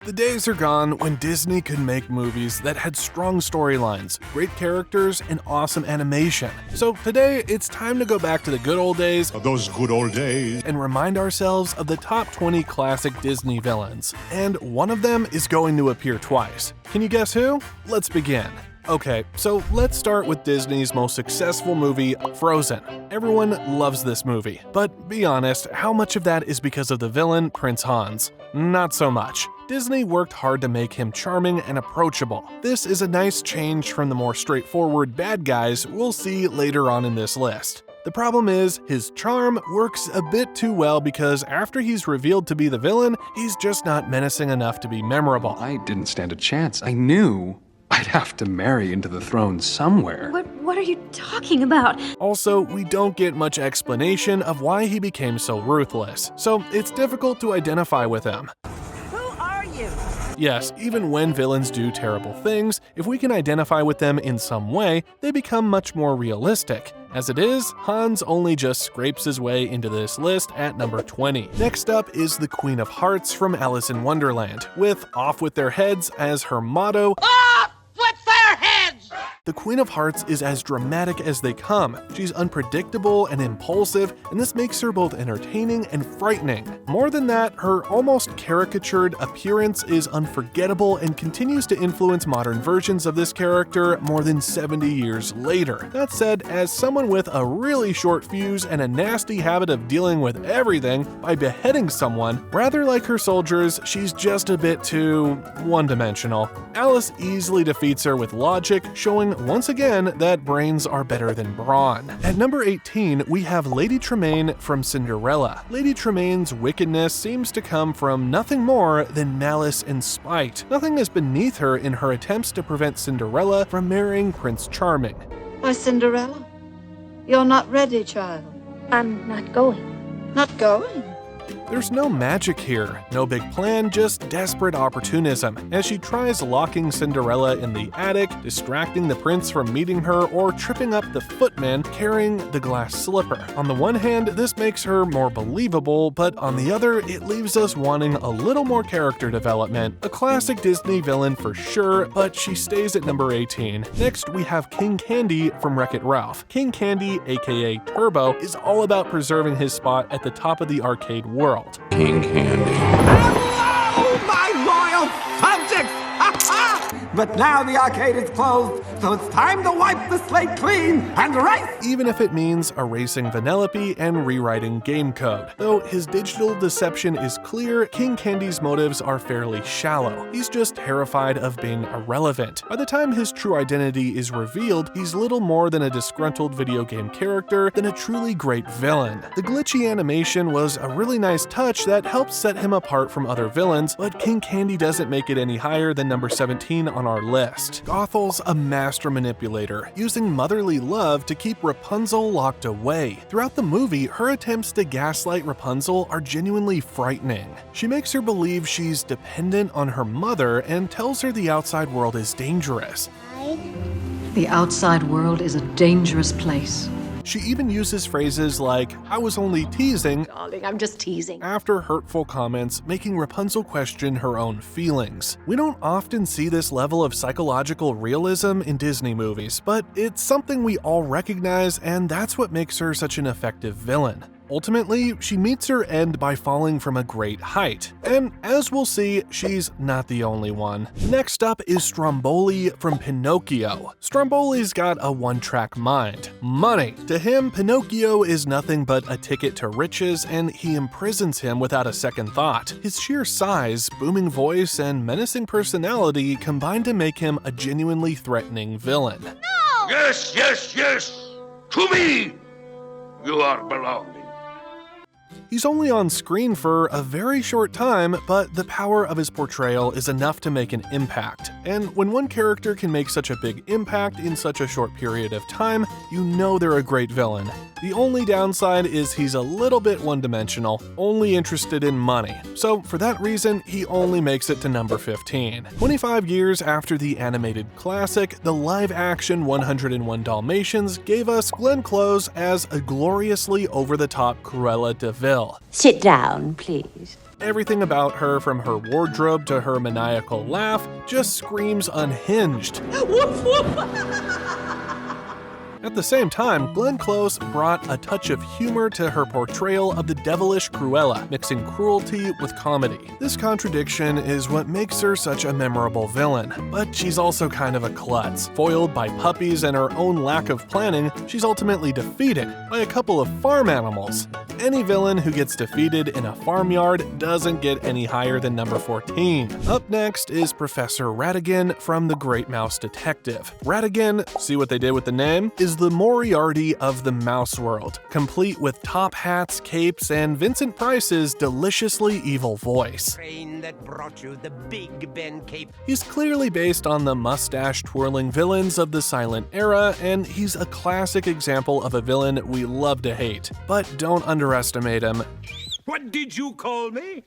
The days are gone when Disney could make movies that had strong storylines, great characters, and awesome animation. So today, it's time to go back to the good old days, Those good old days. and remind ourselves of the top 20 classic Disney villains. And one of them is going to appear twice. Can you guess who? Let's begin. Okay, so let's start with Disney's most successful movie, Frozen. Everyone loves this movie, but be honest, how much of that is because of the villain, Prince Hans? Not so much. Disney worked hard to make him charming and approachable. This is a nice change from the more straightforward bad guys we'll see later on in this list. The problem is, his charm works a bit too well because after he's revealed to be the villain, he's just not menacing enough to be memorable. I didn't stand a chance. I knew I'd have to marry into the throne somewhere. What are you talking about? Also, we don't get much explanation of why he became so ruthless, so it's difficult to identify with him. Who are you? Yes, even when villains do terrible things, if we can identify with them in some way, they become much more realistic. As it is, Hans only just scrapes his way into this list at number 20. Next up is the Queen of Hearts from Alice in Wonderland, with "Off with their heads" as her motto. The Queen of Hearts is as dramatic as they come. She's unpredictable and impulsive, and this makes her both entertaining and frightening. More than that, her almost caricatured appearance is unforgettable and continues to influence modern versions of this character more than 70 years later. That said, as someone with a really short fuse and a nasty habit of dealing with everything by beheading someone, rather like her soldiers, she's just a bit too one-dimensional. Alice easily defeats her with logic, showing once again that brains are better than brawn. At number 18, we have Lady Tremaine from Cinderella. Lady Tremaine's wickedness seems to come from nothing more than malice and spite. Nothing is beneath her in her attempts to prevent Cinderella from marrying Prince Charming. Why, Cinderella, you're not ready, child. I'm not going. Not going? There's no magic here, no big plan, just desperate opportunism, as she tries locking Cinderella in the attic, distracting the prince from meeting her, or tripping up the footman carrying the glass slipper. On the one hand, this makes her more believable, but on the other, it leaves us wanting a little more character development. A classic Disney villain for sure, but she stays at number 18. Next, we have King Candy from Wreck-It Ralph. King Candy, aka Turbo, is all about preserving his spot at the top of the arcade world. King Candy. Hello, my loyal subjects! But now the arcade is closed, so it's time to wipe the slate clean and race! Even if it means erasing Vanellope and rewriting game code. Though his digital deception is clear, King Candy's motives are fairly shallow. He's just terrified of being irrelevant. By the time his true identity is revealed, he's little more than a disgruntled video game character than a truly great villain. The glitchy animation was a really nice touch that helps set him apart from other villains, but King Candy doesn't make it any higher than number 17 on our list. Gothel's a master manipulator, using motherly love to keep Rapunzel locked away. Throughout the movie, her attempts to gaslight Rapunzel are genuinely frightening. She makes her believe she's dependent on her mother and tells her the outside world is dangerous. The outside world is a dangerous place. She even uses phrases like, "I was only teasing," Darling, I'm just teasing. after hurtful comments, making Rapunzel question her own feelings. We don't often see this level of psychological realism in Disney movies, but it's something we all recognize, and that's what makes her such an effective villain. Ultimately, she meets her end by falling from a great height. And as we'll see, she's not the only one. Next up is Stromboli from Pinocchio. Stromboli's got a one-track mind: money. To him, Pinocchio is nothing but a ticket to riches, and he imprisons him without a second thought. His sheer size, booming voice, and menacing personality combine to make him a genuinely threatening villain. Yes, yes, yes! To me! You are belonging. He's only on screen for a very short time, but the power of his portrayal is enough to make an impact. And when one character can make such a big impact in such a short period of time, you know they're a great villain. The only downside is he's a little bit one-dimensional, only interested in money. So for that reason, he only makes it to number 15. 25 years after the animated classic, the live-action 101 Dalmatians gave us Glenn Close as a gloriously over-the-top Cruella DeVille. Sit down, please. Everything about her, from her wardrobe to her maniacal laugh, just screams unhinged. At the same time, Glenn Close brought a touch of humor to her portrayal of the devilish Cruella, mixing cruelty with comedy. This contradiction is what makes her such a memorable villain, but she's also kind of a klutz. Foiled by puppies and her own lack of planning, she's ultimately defeated by a couple of farm animals. Any villain who gets defeated in a farmyard doesn't get any higher than number 14. Up next is Professor Ratigan from The Great Mouse Detective. Ratigan, see what they did with the name, is the Moriarty of the mouse world, complete with top hats, capes, and Vincent Price's deliciously evil voice. Train that brought you the Big Ben cape. He's clearly based on the mustache-twirling villains of the silent era, and he's a classic example of a villain we love to hate. But don't underestimate him. What did you call me?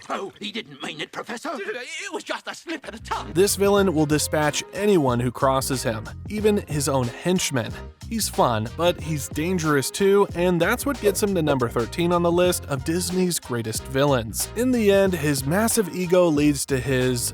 Oh, he didn't mean it, Professor. It was just a slip of the tongue. This villain will dispatch anyone who crosses him, even his own henchmen. He's fun, but he's dangerous too, and that's what gets him to number 13 on the list of Disney's greatest villains. In the end, his massive ego leads to his,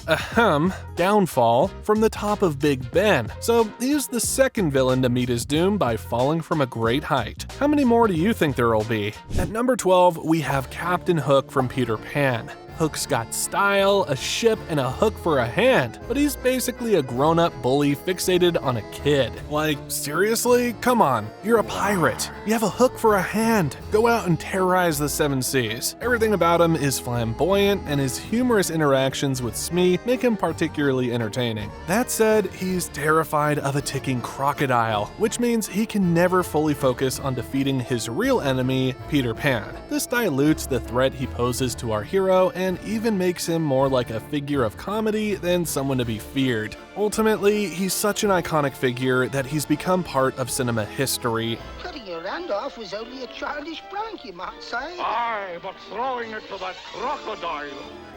downfall from the top of Big Ben. So he's the second villain to meet his doom by falling from a great height. How many more do you think there'll be? At number 12, we have Captain Hook from Peter Pan. Hook's got style, a ship, and a hook for a hand, but he's basically a grown-up bully fixated on a kid. Like, seriously? Come on, you're a pirate. You have a hook for a hand. Go out and terrorize the seven seas. Everything about him is flamboyant, and his humorous interactions with Smee make him particularly entertaining. That said, he's terrified of a ticking crocodile, which means he can never fully focus on defeating his real enemy, Peter Pan. This dilutes the threat he poses to our hero and even makes him more like a figure of comedy than someone to be feared. Ultimately, he's such an iconic figure that he's become part of cinema history. Cutting your hand off was only a childish prank, you might say. Aye, but throwing it to that crocodile.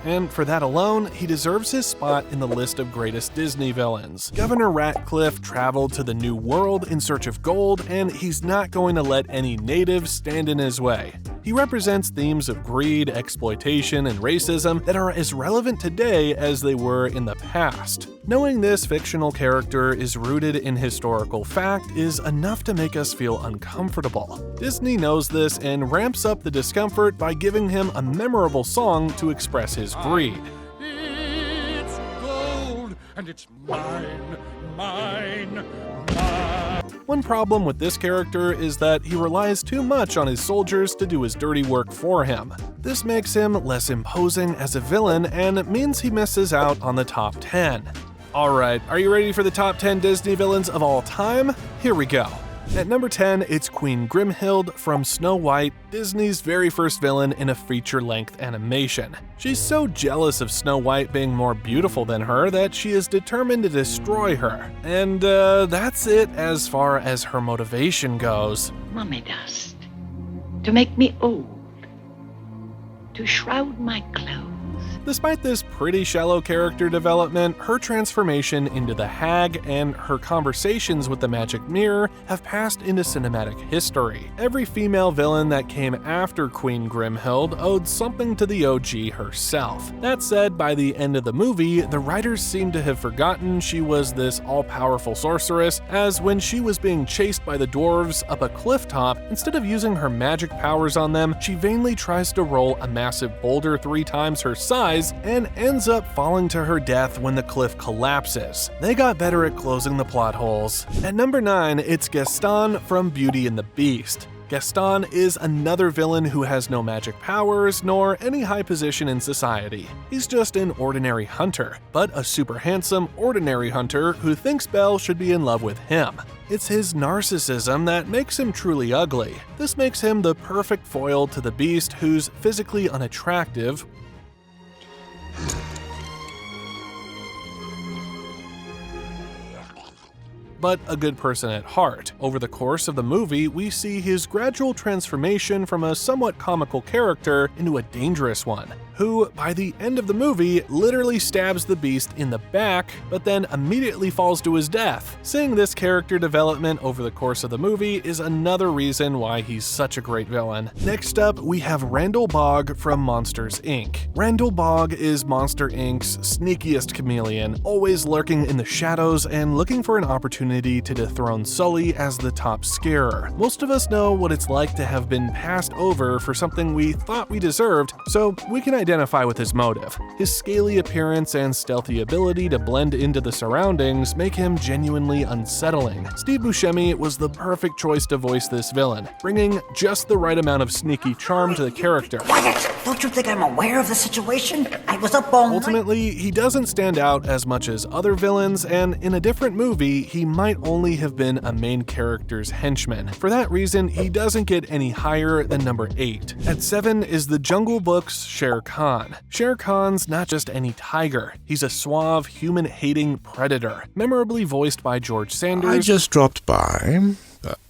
And for that alone, he deserves his spot in the list of greatest Disney villains. Governor Ratcliffe traveled to the New World in search of gold, and he's not going to let any natives stand in his way. He represents themes of greed, exploitation, and racism that are as relevant today as they were in the past. Knowing this fictional character is rooted in historical fact is enough to make us feel uncomfortable. Disney knows this and ramps up the discomfort by giving him a memorable song to express his greed. It's gold, and it's mine, mine. One problem with this character is that he relies too much on his soldiers to do his dirty work for him. This makes him less imposing as a villain and means he misses out on the top 10. Alright, are you ready for the top 10 Disney villains of all time? Here we go. At number 10, it's Queen Grimhild from Snow White, Disney's very first villain in a feature-length animation. She's so jealous of Snow White being more beautiful than her that she is determined to destroy her. And that's it as far as her motivation goes. Mummy dust. To make me old. To shroud my clothes. Despite this pretty shallow character development, her transformation into the Hag and her conversations with the magic mirror have passed into cinematic history. Every female villain that came after Queen Grimhild owed something to the OG herself. That said, by the end of the movie, the writers seem to have forgotten she was this all-powerful sorceress, as when she was being chased by the dwarves up a cliff top, instead of using her magic powers on them, she vainly tries to roll a massive boulder 3 times her size and ends up falling to her death when the cliff collapses. They got better at closing the plot holes. At number 9, it's Gaston from Beauty and the Beast. Gaston is another villain who has no magic powers nor any high position in society. He's just an ordinary hunter, but a super handsome, ordinary hunter who thinks Belle should be in love with him. It's his narcissism that makes him truly ugly. This makes him the perfect foil to the Beast, who's physically unattractive, but a good person at heart. Over the course of the movie, we see his gradual transformation from a somewhat comical character into a dangerous one, who, by the end of the movie, literally stabs the Beast in the back, but then immediately falls to his death. Seeing this character development over the course of the movie is another reason why he's such a great villain. Next up, we have Randall Bog from Monsters, Inc. Randall Bog is Monster, Inc.'s sneakiest chameleon, always lurking in the shadows and looking for an opportunity to dethrone Sully as the top scarer. Most of us know what it's like to have been passed over for something we thought we deserved, so we can identify with his motive. His scaly appearance and stealthy ability to blend into the surroundings make him genuinely unsettling. Steve Buscemi was the perfect choice to voice this villain, bringing just the right amount of sneaky charm to the character. Quiet! Don't you think I'm aware of the situation? I was up all night. Ultimately, he doesn't stand out as much as other villains, and in a different movie, he might only have been a main character's henchman. For that reason, he doesn't get any higher than number 8. At 7 is the Jungle Book's Sher Khan. Sher Khan's not just any tiger. He's a suave, human-hating predator, memorably voiced by George Sanders. I just dropped by.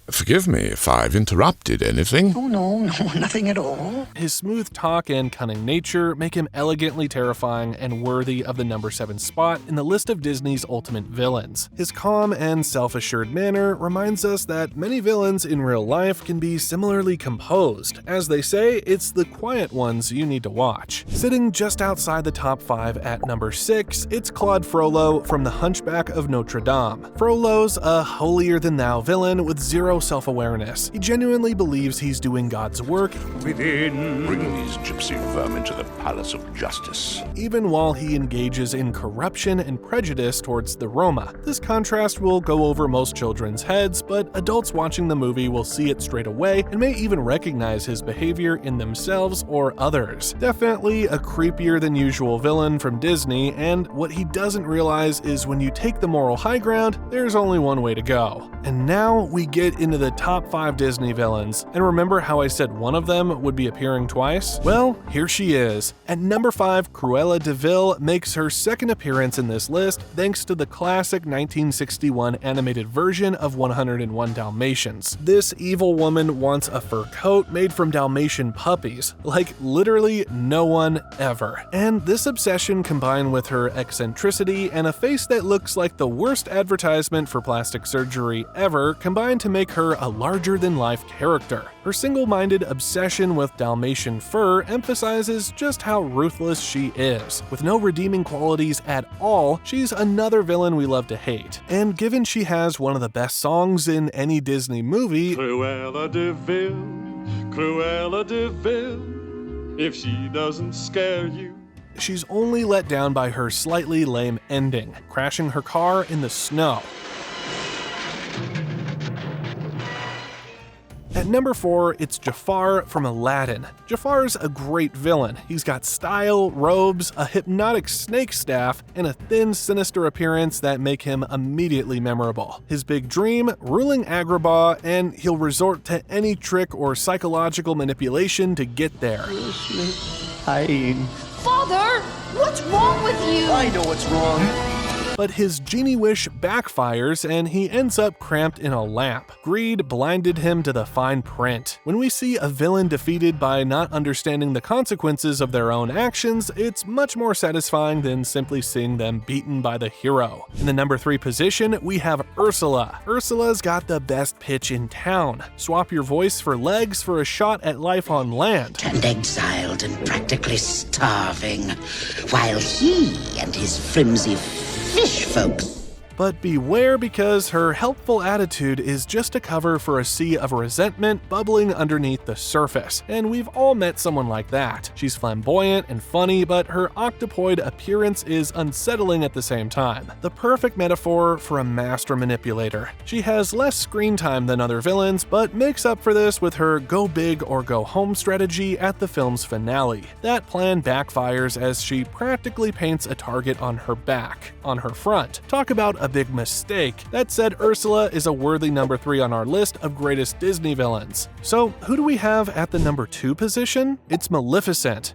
Forgive me if I've interrupted anything. Oh, no, nothing at all. His smooth talk and cunning nature make him elegantly terrifying and worthy of the number 7 spot in the list of Disney's ultimate villains. His calm and self-assured manner reminds us that many villains in real life can be similarly composed. As they say, it's the quiet ones you need to watch. Sitting just outside the top 5 at number 6, it's Claude Frolo from The Hunchback of Notre Dame. Frollo's a holier-than-thou villain with zero self-awareness. He genuinely believes he's doing God's work within. Bring these gypsy vermin to the Palace of Justice. Even while he engages in corruption and prejudice towards the Roma. This contrast will go over most children's heads, but adults watching the movie will see it straight away and may even recognize his behavior in themselves or others. Definitely a creepier than usual villain from Disney, and what he doesn't realize is when you take the moral high ground, there's only one way to go. And now we get into the top 5 Disney villains, and remember how I said one of them would be appearing twice? Well, here she is. At number 5, Cruella DeVille makes her second appearance in this list thanks to the classic 1961 animated version of 101 Dalmatians. This evil woman wants a fur coat made from Dalmatian puppies, like literally no one ever. And this obsession combined with her eccentricity and a face that looks like the worst advertisement for plastic surgery ever combine to make her a larger-than-life character. Her single-minded obsession with Dalmatian fur emphasizes just how ruthless she is. With no redeeming qualities at all, she's another villain we love to hate. And given she has one of the best songs in any Disney movie, Cruella DeVille, if she doesn't scare you, she's only let down by her slightly lame ending, crashing her car in the snow. At number 4, it's Jafar from Aladdin. Jafar's a great villain. He's got style, robes, a hypnotic snake staff, and a thin, sinister appearance that make him immediately memorable. His big dream, ruling Agrabah, and he'll resort to any trick or psychological manipulation to get there. Father, what's wrong with you? I know what's wrong. But his genie wish backfires and he ends up cramped in a lamp. Greed blinded him to the fine print. When we see a villain defeated by not understanding the consequences of their own actions, it's much more satisfying than simply seeing them beaten by the hero. In the number 3 position, we have Ursula. Ursula's got the best pitch in town. Swap your voice for legs for a shot at life on land. And exiled and practically starving, while he and his flimsy fish folks. But beware, because her helpful attitude is just a cover for a sea of resentment bubbling underneath the surface, and we've all met someone like that. She's flamboyant and funny, but her octopoid appearance is unsettling at the same time. The perfect metaphor for a master manipulator. She has less screen time than other villains, but makes up for this with her go big or go home strategy at the film's finale. That plan backfires as she practically paints a target on her back, on her front. Talk about a big mistake. That said, Ursula is a worthy number 3 on our list of greatest Disney villains. So who do we have at the number 2 position? It's Maleficent.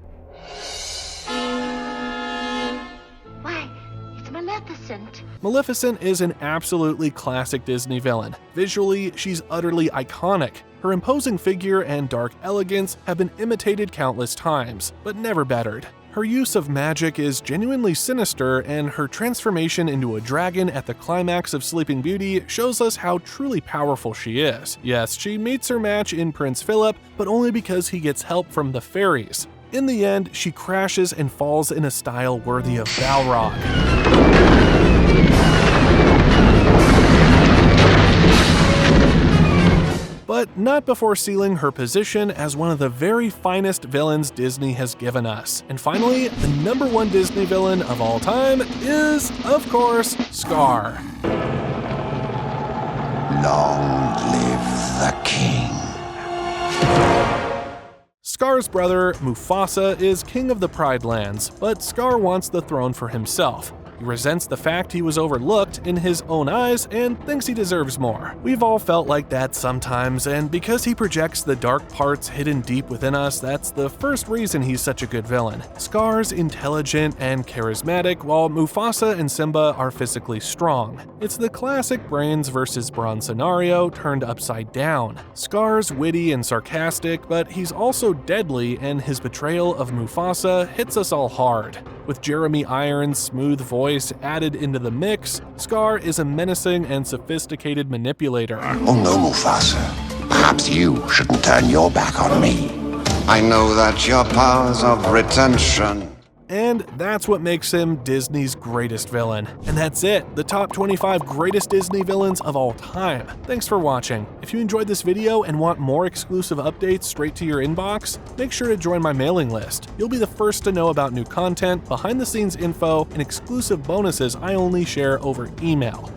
Why, it's Maleficent. Maleficent is an absolutely classic Disney villain. Visually, she's utterly iconic. Her imposing figure and dark elegance have been imitated countless times, but never bettered. Her use of magic is genuinely sinister, and her transformation into a dragon at the climax of Sleeping Beauty shows us how truly powerful she is. Yes, she meets her match in Prince Philip, but only because he gets help from the fairies. In the end, she crashes and falls in a style worthy of Balrog. But not before sealing her position as one of the very finest villains Disney has given us. And finally, the #1 Disney villain of all time is, of course, Scar. Long live the king. Scar's brother, Mufasa, is king of the Pride Lands, but Scar wants the throne for himself. He resents the fact he was overlooked in his own eyes and thinks he deserves more. We've all felt like that sometimes, and because he projects the dark parts hidden deep within us, that's the first reason he's such a good villain. Scar's intelligent and charismatic, while Mufasa and Simba are physically strong. It's the classic brains versus brawn scenario turned upside down. Scar's witty and sarcastic, but he's also deadly, and his betrayal of Mufasa hits us all hard. With Jeremy Irons' smooth voice added into the mix, Scar is a menacing and sophisticated manipulator. Oh no, Mufasa. Perhaps you shouldn't turn your back on me. I know that your powers of retention. And that's what makes him Disney's greatest villain. And that's it, the top 25 greatest Disney villains of all time. Thanks for watching. If you enjoyed this video and want more exclusive updates straight to your inbox, make sure to join my mailing list. You'll be the first to know about new content, behind-the-scenes info, and exclusive bonuses I only share over email.